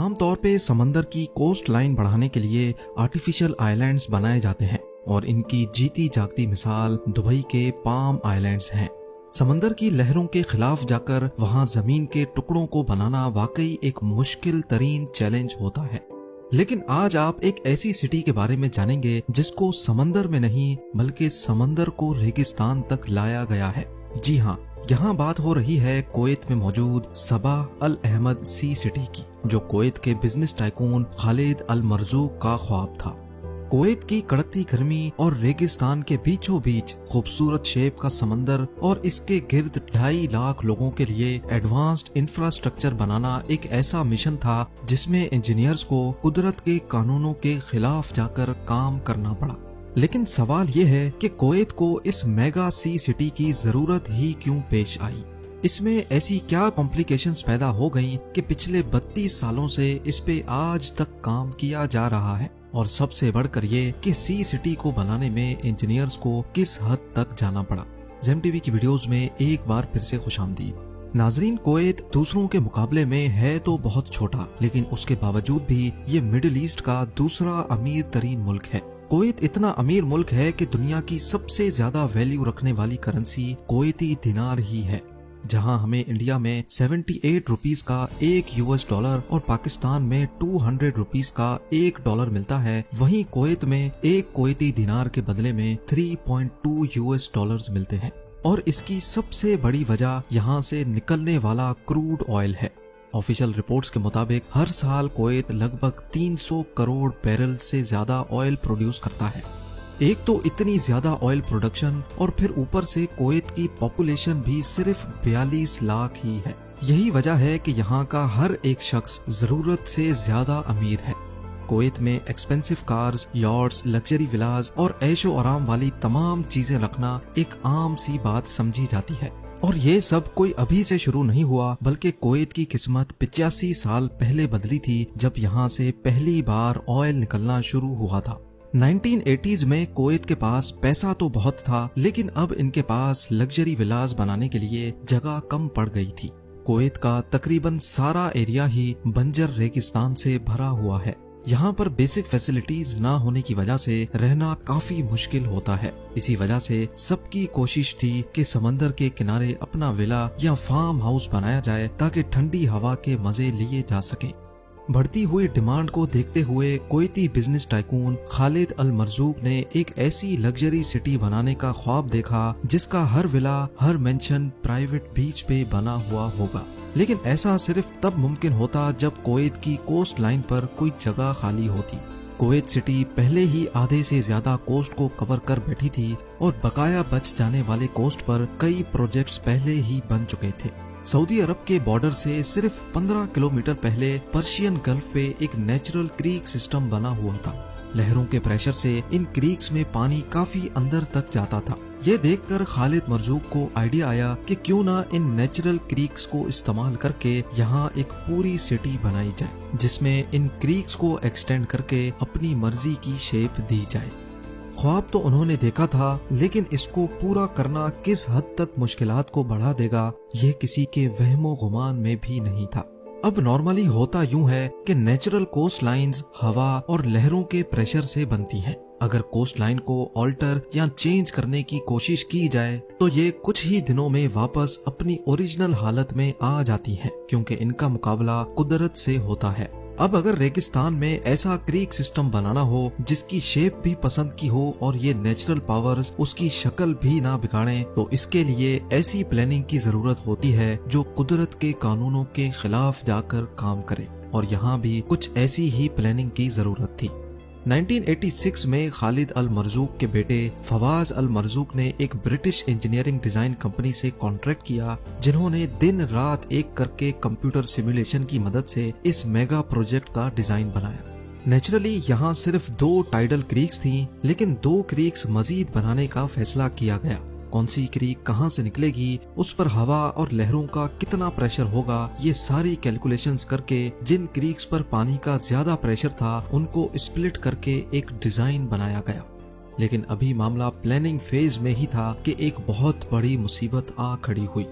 आमतौर पे समंदर की कोस्ट लाइन बढ़ाने के लिए आर्टिफिशियल आइलैंड्स बनाए जाते हैं और इनकी जीती जागती मिसाल दुबई के पाम आइलैंड्स हैं। समंदर की लहरों के खिलाफ जाकर वहां जमीन के टुकड़ों को बनाना वाकई एक मुश्किल तरीन चैलेंज होता है। लेकिन आज आप एक ऐसी सिटी के बारे में जानेंगे जिसको समंदर में नहीं बल्कि समंदर को रेगिस्तान तक लाया गया है। जी हाँ, यहाँ बात हो रही है कुवैत में मौजूद सबा अल अहमद सी सिटी की, जो कुवैत के बिजनेस टाइकून खालिद अल मरजूक का ख्वाब था। कुवैत की कड़कती गर्मी और रेगिस्तान के बीचों बीच खूबसूरत शेप का समंदर और इसके गिर्द 2.5 लाख लोगों के लिए एडवांस्ड इंफ्रास्ट्रक्चर बनाना एक ऐसा मिशन था जिसमें इंजीनियर्स को कुदरत के कानूनों के खिलाफ जाकर काम करना पड़ा। लेकिन सवाल ये है कि कुवैत को इस मेगा सी सिटी की जरूरत ही क्यों पेश आई। इसमें ऐसी क्या कॉम्प्लिकेशंस पैदा हो गईं कि पिछले 32 सालों से इस पे आज तक काम किया जा रहा है, और सबसे बढ़कर ये कि सी सिटी को बनाने में इंजीनियर्स को किस हद तक जाना पड़ा। ज़ेम टीवी की वीडियोस में एक बार फिर से खुशामदीद। नाजरीन, कुवैत दूसरों के मुकाबले में है तो बहुत छोटा, लेकिन उसके बावजूद भी ये मिडिल ईस्ट का दूसरा अमीर तरीन मुल्क है। कुवैत इतना अमीर मुल्क है कि दुनिया की सबसे ज्यादा वैल्यू रखने वाली करेंसी कुवैती दिनार ही है। जहां हमें इंडिया में 78 रुपीस का $1 और पाकिस्तान में 200 रुपीस का $1 मिलता है, वहीं कुवैत में एक कुवैती दिनार के बदले में $3.2 मिलते हैं। और इसकी सबसे बड़ी वजह यहाँ से निकलने वाला क्रूड ऑयल है। ऑफिशियल रिपोर्ट्स के मुताबिक हर साल कुवैत लगभग 300 करोड़ बैरल से ज्यादा ऑयल प्रोड्यूस करता है। एक तो इतनी ज्यादा ऑयल प्रोडक्शन और फिर ऊपर से कुवैत की पॉपुलेशन भी सिर्फ 42 लाख ही है। यही वजह है कि यहाँ का हर एक शख्स जरूरत से ज्यादा अमीर है। कुवैत में एक्सपेंसिव कार्स, यॉट्स, लग्जरी विलास और ऐशो आराम वाली तमाम चीजें रखना एक आम सी बात समझी जाती है। और ये सब कोई अभी से शुरू नहीं हुआ, बल्कि कुवैत की किस्मत 85 साल पहले बदली थी, जब यहाँ से पहली बार ऑयल निकलना शुरू हुआ था। 1980s में कुवैत के पास पैसा तो बहुत था, लेकिन अब इनके पास लग्जरी विलास बनाने के लिए जगह कम पड़ गई थी। कुवैत का तकरीबन सारा एरिया ही बंजर रेगिस्तान से भरा हुआ है। यहाँ पर बेसिक फैसिलिटीज ना होने की वजह से रहना काफी मुश्किल होता है। इसी वजह से सबकी कोशिश थी कि समंदर के किनारे अपना विला या फार्म हाउस बनाया जाए ताकि ठंडी हवा के मजे लिए जा सके। बढ़ती हुई डिमांड को देखते हुए कुवैती बिजनेस टाइकून खालिद अल मरजूक ने एक ऐसी लग्जरी सिटी बनाने का ख्वाब देखा जिसका हर विला, हर मेंशन प्राइवेट बीच पे बना हुआ होगा। लेकिन ऐसा सिर्फ तब मुमकिन होता जब कुवैत की कोस्ट लाइन पर कोई जगह खाली होती। कुवैत सिटी पहले ही आधे से ज्यादा कोस्ट को कवर कर बैठी थी और बकाया बच जाने वाले कोस्ट पर कई प्रोजेक्ट्स पहले ही बन चुके थे। सऊदी अरब के बॉर्डर से सिर्फ 15 किलोमीटर पहले पर्शियन गल्फ पे एक नेचुरल क्रीक सिस्टम बना हुआ था। लहरों के प्रेशर से इन क्रीक्स में पानी काफी अंदर तक जाता था। ये देखकर खालिद मरजूक को आइडिया आया कि क्यों ना इन नेचुरल क्रीक्स को इस्तेमाल करके यहाँ एक पूरी सिटी बनाई जाए, जिसमें इन क्रीक्स को एक्सटेंड करके अपनी मर्जी की शेप दी जाए। ख्वाब तो उन्होंने देखा था, लेकिन इसको पूरा करना किस हद तक मुश्किलात को बढ़ा देगा, ये किसी के वहमो गुमान में भी नहीं था। अब नॉर्मली होता यूं है कि नेचुरल कोस्ट लाइन्स हवा और लहरों के प्रेशर से बनती हैं। अगर कोस्ट लाइन को ऑल्टर या चेंज करने की कोशिश की जाए तो ये कुछ ही दिनों में वापस अपनी ओरिजिनल हालत में आ जाती हैं, क्योंकि इनका मुकाबला कुदरत से होता है। अब अगर रेगिस्तान में ऐसा क्रीक सिस्टम बनाना हो जिसकी शेप भी पसंद की हो और ये नेचुरल पावर्स उसकी शक्ल भी ना बिगाड़े, तो इसके लिए ऐसी प्लानिंग की जरूरत होती है जो कुदरत के कानूनों के खिलाफ जाकर काम करे। और यहाँ भी कुछ ऐसी ही प्लानिंग की जरूरत थी। 1986 में खालिद अल मरजूक के बेटे फवाज अल मरजूक ने एक ब्रिटिश इंजीनियरिंग डिजाइन कंपनी से कॉन्ट्रैक्ट किया, जिन्होंने दिन रात एक करके कंप्यूटर सिमुलेशन की मदद से इस मेगा प्रोजेक्ट का डिजाइन बनाया। नेचुरली यहाँ सिर्फ 2 टाइडल क्रीक्स थी, लेकिन 2 क्रीक्स मजीद बनाने का फैसला किया गया। कौन सी क्रीक कहां से निकलेगी, उस पर हवा और लहरों का कितना प्रेशर होगा, ये सारी कैलकुलेशंस करके जिन क्रीक्स पर पानी का ज्यादा प्रेशर था उनको स्प्लिट करके एक डिजाइन बनाया गया। लेकिन अभी मामला प्लानिंग फेज में ही था कि एक बहुत बड़ी मुसीबत आ खड़ी हुई।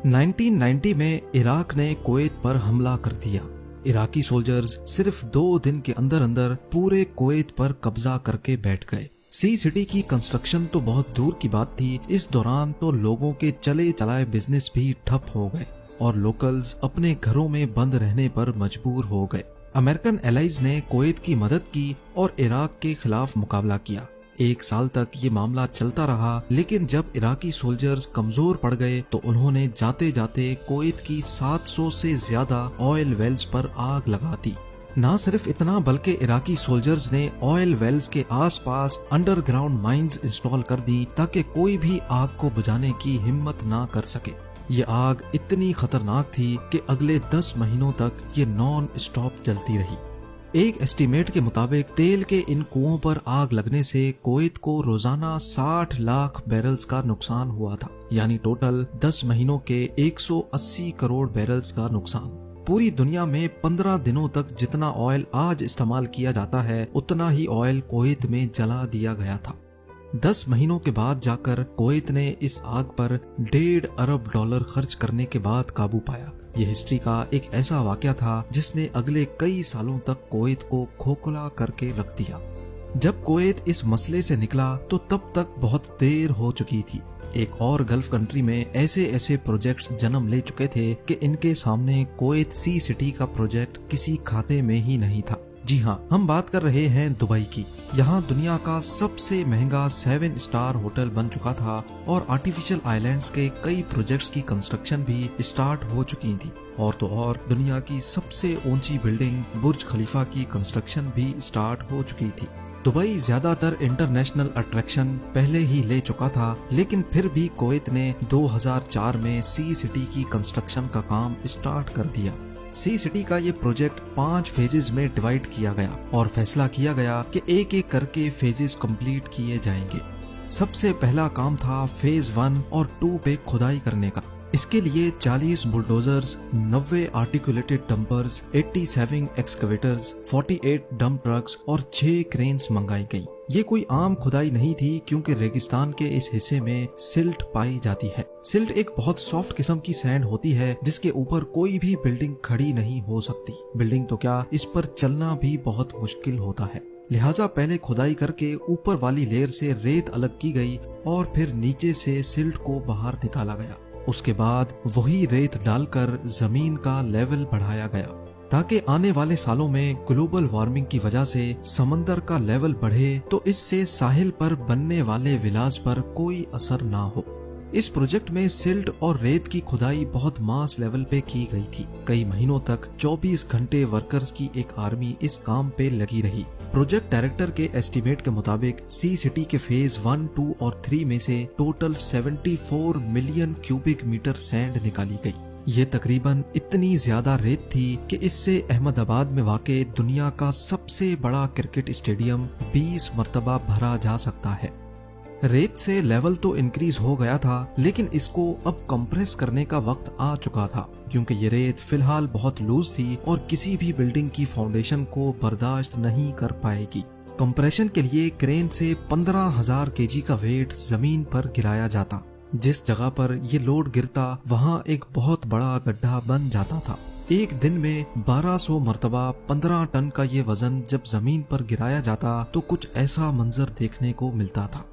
1990 में इराक ने कुवैत पर हमला कर दिया। इराकी सोल्जर्स सिर्फ 2 दिन के अंदर अंदर पूरे कुवैत पर कब्जा करके बैठ गए। सी सिटी की कंस्ट्रक्शन तो बहुत दूर की बात थी, इस दौरान तो लोगों के चले चलाए बिजनेस भी ठप हो गए और लोकल्स अपने घरों में बंद रहने पर मजबूर हो गए। अमेरिकन एलाइज ने कुवैत की मदद की और इराक के खिलाफ मुकाबला किया। 1 साल तक ये मामला चलता रहा, लेकिन जब इराकी सोल्जर्स कमजोर पड़ गए तो उन्होंने जाते जाते कुवैत की 700 से ज्यादा ऑयल वेल्स पर आग लगा दी। ना सिर्फ इतना, बल्कि इराकी सोल्जर्स ने ऑयल वेल्स के आसपास अंडरग्राउंड माइंस इंस्टॉल कर दी ताकि कोई भी आग को बुझाने की हिम्मत ना कर सके। ये आग इतनी खतरनाक थी कि अगले 10 महीनों तक ये नॉन स्टॉप जलती रही। एक एस्टीमेट के मुताबिक तेल के इन कुओं पर आग लगने से कुवैत को रोजाना 60 लाख बैरल्स का नुकसान हुआ था, यानी टोटल 10 महीनों के 180 करोड़ बैरल्स का नुकसान। पूरी दुनिया में 15 दिनों तक जितना ऑयल आज इस्तेमाल किया जाता है उतना ही ऑयल कुवैत में जला दिया गया था। 10 महीनों के बाद जाकर कुवैत ने इस आग पर $1.5 अरब खर्च करने के बाद काबू पाया। यह हिस्ट्री का एक ऐसा वाकया था जिसने अगले कई सालों तक कुवैत को खोखला करके रख दिया। जब कुवैत इस मसले से निकला तो तब तक बहुत देर हो चुकी थी। एक और गल्फ कंट्री में ऐसे ऐसे प्रोजेक्ट्स जन्म ले चुके थे कि इनके सामने कुवैत सी सिटी का प्रोजेक्ट किसी खाते में ही नहीं था। जी हाँ, हम बात कर रहे हैं दुबई की। यहाँ दुनिया का सबसे महंगा 7 स्टार होटल बन चुका था और आर्टिफिशियल आइलैंड्स के कई प्रोजेक्ट्स की कंस्ट्रक्शन भी स्टार्ट हो चुकी थी। और तो और दुनिया की सबसे ऊंची बिल्डिंग बुर्ज खलीफा की कंस्ट्रक्शन भी स्टार्ट हो चुकी थी। दुबई ज्यादातर इंटरनेशनल अट्रैक्शन पहले ही ले चुका था, लेकिन फिर भी कुवैत ने 2004 में सी सिटी की कंस्ट्रक्शन का काम स्टार्ट कर दिया। सी सिटी का ये प्रोजेक्ट 5 फेजेस में डिवाइड किया गया और फैसला किया गया कि एक एक करके फेजेस कंप्लीट किए जाएंगे। सबसे पहला काम था फेज 1 और 2 पे खुदाई करने का। इसके लिए 40 bulldozers, 90 articulated dumpers, 87 एक्सकवेटर्स, 48 dump trucks और 6 क्रेन्स मंगाई गई। ये कोई आम खुदाई नहीं थी, क्योंकि रेगिस्तान के इस हिस्से में सिल्ट पाई जाती है। सिल्ट एक बहुत सॉफ्ट किस्म की सैंड होती है जिसके ऊपर कोई भी बिल्डिंग खड़ी नहीं हो सकती। बिल्डिंग तो क्या, इस पर चलना भी बहुत मुश्किल होता है। लिहाजा पहले खुदाई करके ऊपर वाली लेयर से रेत अलग की गई और फिर नीचे से सिल्ट को बाहर निकाला गया। उसके बाद वही रेत डालकर जमीन का लेवल बढ़ाया गया ताकि आने वाले सालों में ग्लोबल वार्मिंग की वजह से समंदर का लेवल बढ़े तो इससे साहिल पर बनने वाले विलास पर कोई असर ना हो। इस प्रोजेक्ट में सिल्ट और रेत की खुदाई बहुत मास लेवल पे की गई थी। कई महीनों तक 24 घंटे वर्कर्स की एक आर्मी इस काम पे लगी रही। प्रोजेक्ट डायरेक्टर के एस्टीमेट के मुताबिक सी सिटी के फेज 1, 2 और 3 में से total 74 million cubic metre sand निकाली गई। ये तकरीबन इतनी ज्यादा रेत थी कि इससे अहमदाबाद में वाक़े दुनिया का सबसे बड़ा क्रिकेट स्टेडियम 20 मरतबा भरा जा सकता है। रेत से लेवल तो इंक्रीज हो गया था, लेकिन इसको अब कंप्रेस करने का वक्त आ चुका था, क्योंकि ये रेत फिलहाल बहुत लूज थी और किसी भी बिल्डिंग की फाउंडेशन को बर्दाश्त नहीं कर पाएगी। कंप्रेशन के लिए क्रेन से 15,000 केजी का वेट जमीन पर गिराया जाता। जिस जगह पर ये लोड गिरता वहाँ एक बहुत बड़ा गड्ढा बन जाता था। एक दिन में 1200 मरतबा 15 टन का ये वजन जब जमीन पर गिराया जाता तो कुछ ऐसा मंजर देखने को मिलता था।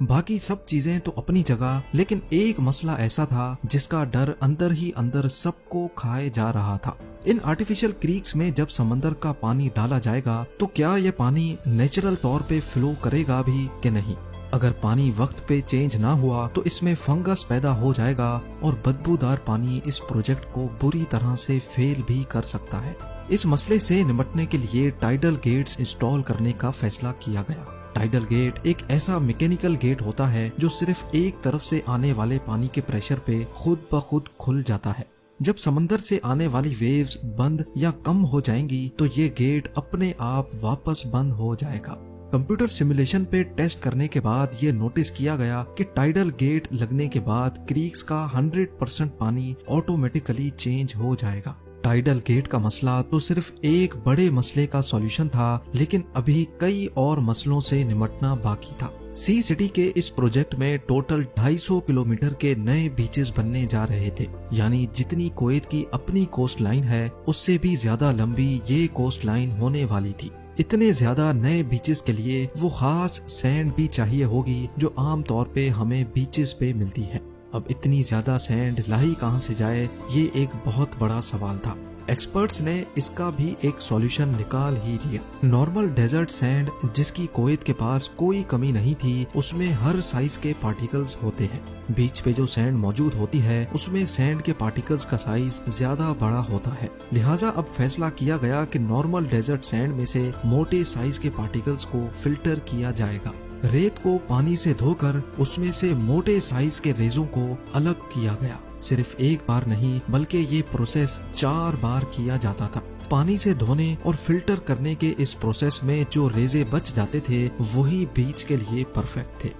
बाकी सब चीजें तो अपनी जगह, लेकिन एक मसला ऐसा था जिसका डर अंदर ही अंदर सबको खाए जा रहा था। इन आर्टिफिशियल क्रीक्स में जब समंदर का पानी डाला जाएगा तो क्या यह पानी नेचुरल तौर पे फ्लो करेगा भी कि नहीं। अगर पानी वक्त पे चेंज ना हुआ तो इसमें फंगस पैदा हो जाएगा और बदबूदार पानी इस प्रोजेक्ट को बुरी तरह से फेल भी कर सकता है। इस मसले से निपटने के लिए टाइडल गेट्स इंस्टॉल करने का फैसला किया गया। टाइडल गेट एक ऐसा मैकेनिकल गेट होता है जो सिर्फ एक तरफ से आने वाले पानी के प्रेशर पे खुद ब खुद खुल जाता है। जब समंदर से आने वाली वेव्स बंद या कम हो जाएंगी तो ये गेट अपने आप वापस बंद हो जाएगा। कंप्यूटर सिमुलेशन पे टेस्ट करने के बाद ये नोटिस किया गया कि टाइडल गेट लगने के बाद क्रीक्स का 100% पानी ऑटोमेटिकली चेंज हो जाएगा। टाइडल गेट का मसला तो सिर्फ एक बड़े मसले का सॉल्यूशन था, लेकिन अभी कई और मसलों से निपटना बाकी था। सी सिटी के इस प्रोजेक्ट में टोटल 250 किलोमीटर के नए बीचेस बनने जा रहे थे, यानी जितनी कुवैत की अपनी कोस्ट लाइन है उससे भी ज्यादा लंबी ये कोस्ट लाइन होने वाली थी। इतने ज्यादा नए बीचेस के लिए वो खास सैंड भी चाहिए होगी जो आम तौर पे हमें बीचेस पे मिलती है। अब इतनी ज्यादा सैंड लाई कहां से जाए, ये एक बहुत बड़ा सवाल था। एक्सपर्ट्स ने इसका भी एक सॉल्यूशन निकाल ही लिया। नॉर्मल डेजर्ट सैंड जिसकी कुवैत के पास कोई कमी नहीं थी, उसमें हर साइज के पार्टिकल्स होते हैं। बीच पे जो सैंड मौजूद होती है उसमें सैंड के पार्टिकल्स का साइज ज्यादा बड़ा होता है। लिहाजा अब फैसला किया गया कि नॉर्मल डेजर्ट सैंड में से मोटे साइज के पार्टिकल्स को फिल्टर किया जाएगा। रेत को पानी से धोकर उसमें से मोटे साइज के रेजों को अलग किया गया। सिर्फ एक बार नहीं बल्कि ये प्रोसेस 4 बार किया जाता था। पानी से धोने और फिल्टर करने के इस प्रोसेस में जो रेजे बच जाते थे वही बीच के लिए परफेक्ट थे।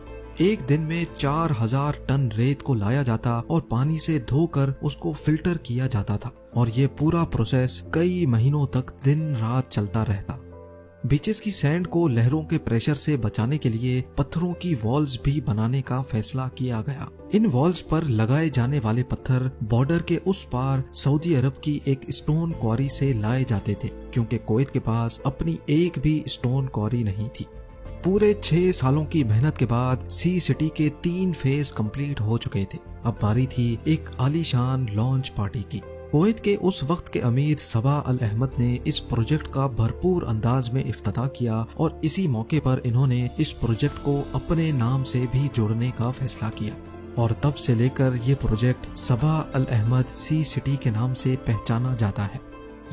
एक दिन में 4000 टन रेत को लाया जाता और पानी से धोकर उसको फिल्टर किया जाता था, और ये पूरा प्रोसेस कई महीनों तक दिन रात चलता रहता। बीचेस की सैंड को लहरों के प्रेशर से बचाने के लिए पत्थरों की वॉल्स भी बनाने का फैसला किया गया। इन वॉल्स पर लगाए जाने वाले पत्थर बॉर्डर के उस पार सऊदी अरब की एक स्टोन क्वारी से लाए जाते थे, क्योंकि कुवैत के पास अपनी एक भी स्टोन क्वारी नहीं थी। पूरे 6 सालों की मेहनत के बाद सी सिटी के 3 फेज कंप्लीट हो चुके थे। अब बारी थी एक आलीशान लॉन्च पार्टी की। कुवैत के उस वक्त के अमीर सबा अल अहमद ने इस प्रोजेक्ट का भरपूर अंदाज में इफ्तिताह किया, और इसी मौके पर इन्होंने इस प्रोजेक्ट को अपने नाम से भी जोड़ने का फैसला किया, और तब से लेकर ये प्रोजेक्ट सबा अल अहमद सी सिटी के नाम से पहचाना जाता है।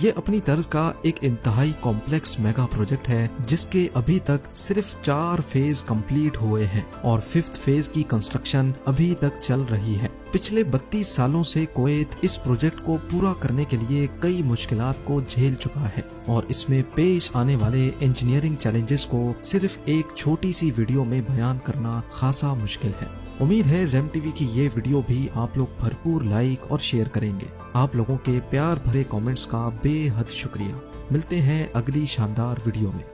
ये अपनी तर्ज का एक इंतहाई कॉम्प्लेक्स मेगा प्रोजेक्ट है जिसके अभी तक सिर्फ 4 फेज कंप्लीट हुए हैं और 5th फेज की कंस्ट्रक्शन अभी तक चल रही है। पिछले 32 सालों से कुवैत इस प्रोजेक्ट को पूरा करने के लिए कई मुश्किलात को झेल चुका है, और इसमें पेश आने वाले इंजीनियरिंग चैलेंजेस को सिर्फ एक छोटी सी वीडियो में बयान करना खासा मुश्किल है। उम्मीद है ज़ेम टीवी की ये वीडियो भी आप लोग भरपूर लाइक और शेयर करेंगे। आप लोगों के प्यार भरे कमेंट्स का बेहद शुक्रिया। मिलते हैं अगली शानदार वीडियो में।